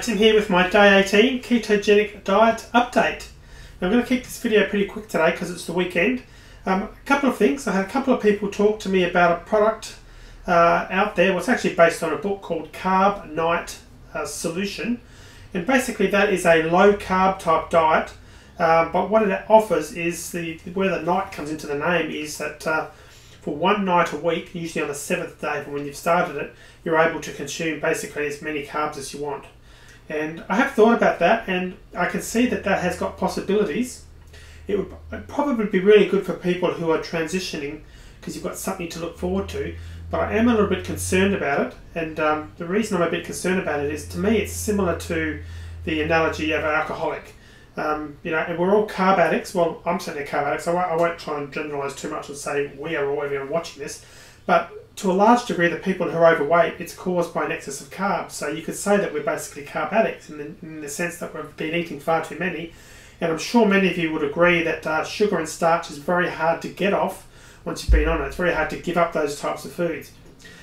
Tim here with my day 18 ketogenic diet update. Now I'm going to keep this video pretty quick today because it's the weekend. A couple of things. I had a couple of people talk to me about a product out there. Well, it's actually based on a book called Carb Nite Solution, and basically that is a low carb type diet. But what it offers is where the night comes into the name is that for one night a week, usually on the 7th day from when you've started it, you're able to consume basically as many carbs as you want. And I have thought about that, and I can see that that has got possibilities. It would probably be really good for people who are transitioning because you've got something to look forward to. But I am a little bit concerned about it, and the reason I'm a bit concerned about it is, to me, it's similar to the analogy of an alcoholic. You know, and we're all carb addicts. Well, I'm certainly a carb addict, so I won't try and generalise too much and say we are all everyone watching this. But to a large degree, the people who are overweight, it's caused by an excess of carbs. So you could say that we're basically carb addicts in the sense that we've been eating far too many. And I'm sure many of you would agree that sugar and starch is very hard to get off once you've been on it. It's very hard to give up those types of foods.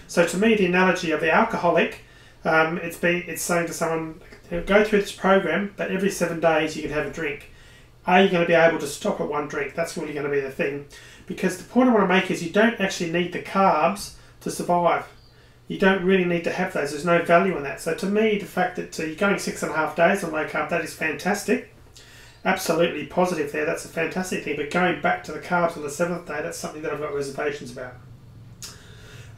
So to me, the analogy of the alcoholic, it's saying to someone, go through this program, but every 7 days you can have a drink. Are you going to be able to stop at one drink? That's really going to be the thing. Because the point I want to make is you don't actually need the carbs to survive. You don't really need to have those. There's no value in that. So to me, the fact that you're going 6.5 days on low carb, that is fantastic. Absolutely positive there. That's a fantastic thing. But going back to the carbs on the 7th day, that's something that I've got reservations about.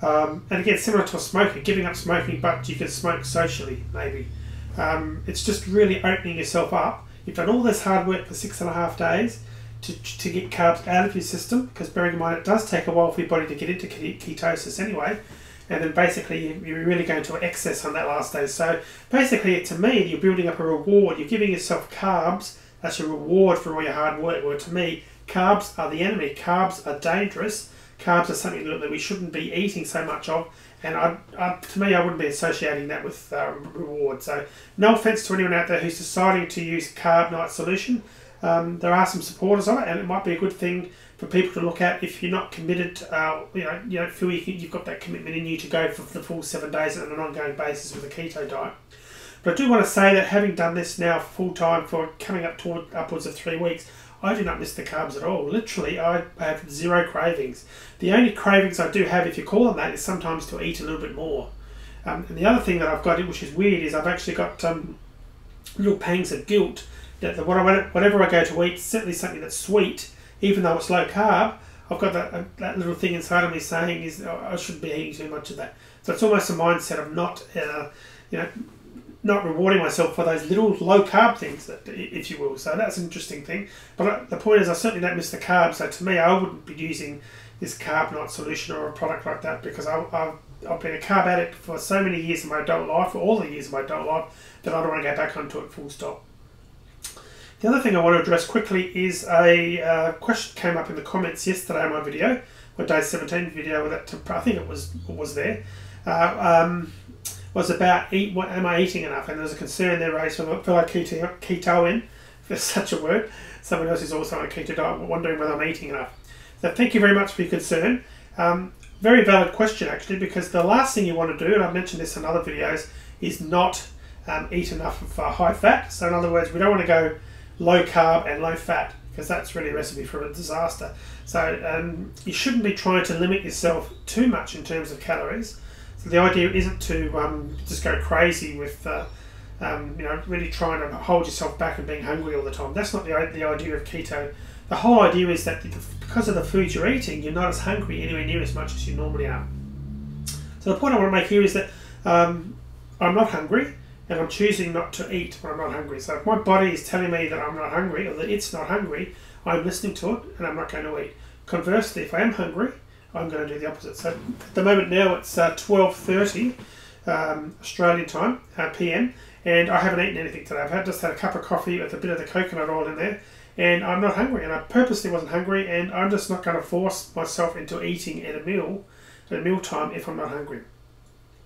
And again, similar to a smoker, giving up smoking, but you can smoke socially, maybe. It's just really opening yourself up. You've done all this hard work for 6.5 days to get carbs out of your system, because bearing in mind it does take a while for your body to get into ketosis anyway, and then basically you're really going to excess on that last day. So basically, to me, you're building up a reward. You're giving yourself carbs as a reward for all your hard work. Well, to me, carbs are the enemy. Carbs are dangerous. Carbs are something that we shouldn't be eating so much of, and to me, I wouldn't be associating that with reward. So no offense to anyone out there who's deciding to use Carb Nite Solution. There are some supporters of it, and it might be a good thing for people to look at if you're not committed. You don't feel you've got that commitment in you to go for the full 7 days on an ongoing basis with a keto diet. But I do want to say that having done this now full time for coming up toward upwards of 3 weeks, I do not miss the carbs at all. Literally, I have zero cravings. The only cravings I do have, if you call them that, is sometimes to eat a little bit more. And the other thing that I've got, which is weird, is I've actually got little pangs of guilt that whatever I go to eat, certainly something that's sweet, even though it's low carb, I've got that little thing inside of me saying I shouldn't be eating too much of that. So it's almost a mindset of not rewarding myself for those little low carb things, if you will. So that's an interesting thing. But the point is, I certainly don't miss the carbs. So to me, I wouldn't be using this Carb Nite Solution or a product like that, because I've been a carb addict for so many years in my adult life, for all the years of my adult life, that I don't want to go back onto it full stop. The other thing I want to address quickly is a question came up in the comments yesterday on my video, my day 17 video, that I think it was there. Was about am I eating enough? And there's a concern there raised from a fellow ketoan, if there's such a word, someone else is also on a keto diet, wondering whether I'm eating enough. So thank you very much for your concern. Very valid question, actually, because the last thing you want to do, and I've mentioned this in other videos, is not eat enough of high fat. So in other words, we don't want to go low carb and low fat, because that's really a recipe for a disaster. So you shouldn't be trying to limit yourself too much in terms of calories. So the idea isn't to just go crazy with really trying to hold yourself back and being hungry all the time. That's not the idea of keto. The whole idea is that because of the foods you're eating, you're not as hungry anywhere near as much as you normally are. So the point I want to make here is that I'm not hungry, and I'm choosing not to eat when I'm not hungry. So if my body is telling me that I'm not hungry, or that it's not hungry, I'm listening to it and I'm not going to eat. Conversely, if I am hungry, I'm going to do the opposite. So at the moment now it's 12:30 Australian time, PM, and I haven't eaten anything today. I've just had a cup of coffee with a bit of the coconut oil in there, and I'm not hungry, and I purposely wasn't hungry, and I'm just not going to force myself into eating at a meal time if I'm not hungry.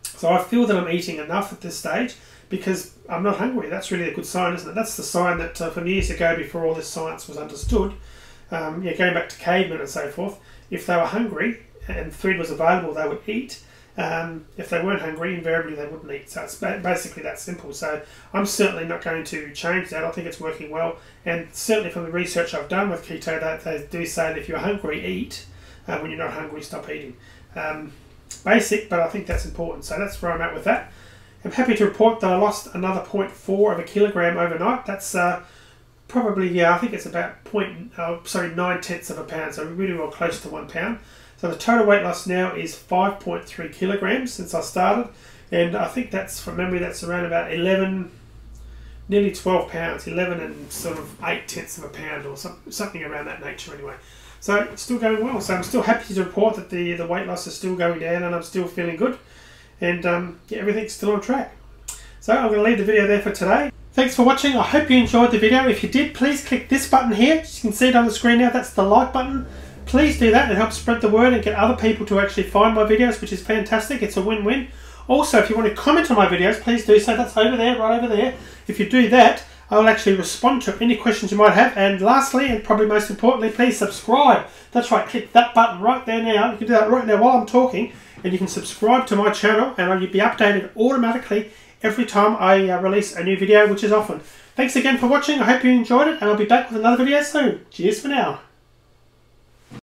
So I feel that I'm eating enough at this stage because I'm not hungry. That's really a good sign, isn't it? That's the sign that from years ago, before all this science was understood, going back to cavemen and so forth, if they were hungry and food was available, they would eat. If they weren't hungry, invariably they wouldn't eat. So it's basically that simple. So I'm certainly not going to change that. I think it's working well. And certainly from the research I've done with keto, that they do say that if you're hungry, eat. When you're not hungry, stop eating. Basic, but I think that's important. So that's where I'm at with that. I'm happy to report that I lost another 0.4 of a kilogram overnight. That's probably, I think it's about 9/10 of a pound, so really well close to 1 pound. So the total weight loss now is 5.3 kilograms since I started, and I think that's, from memory, that's around about 11, nearly 12 pounds, 11 and sort of 8/10 of a pound or something around that nature anyway. So it's still going well. So I'm still happy to report that the weight loss is still going down and I'm still feeling good, and yeah, everything's still on track. So I'm going to leave the video there for today. Thanks for watching. I hope you enjoyed the video. If you did, please click this button here. As you can see it on the screen now, that's the like button. Please do that. It helps spread the word and get other people to actually find my videos, which is fantastic. It's a win-win. Also, if you want to comment on my videos, please do so. That's over there, right over there. If you do that, I will actually respond to any questions you might have. And lastly, and probably most importantly, please subscribe. That's right, click that button right there now. You can do that right now while I'm talking, and you can subscribe to my channel, and you'll be updated automatically every time I release a new video, which is often. Thanks again for watching. I hope you enjoyed it, and I'll be back with another video soon. Cheers for now.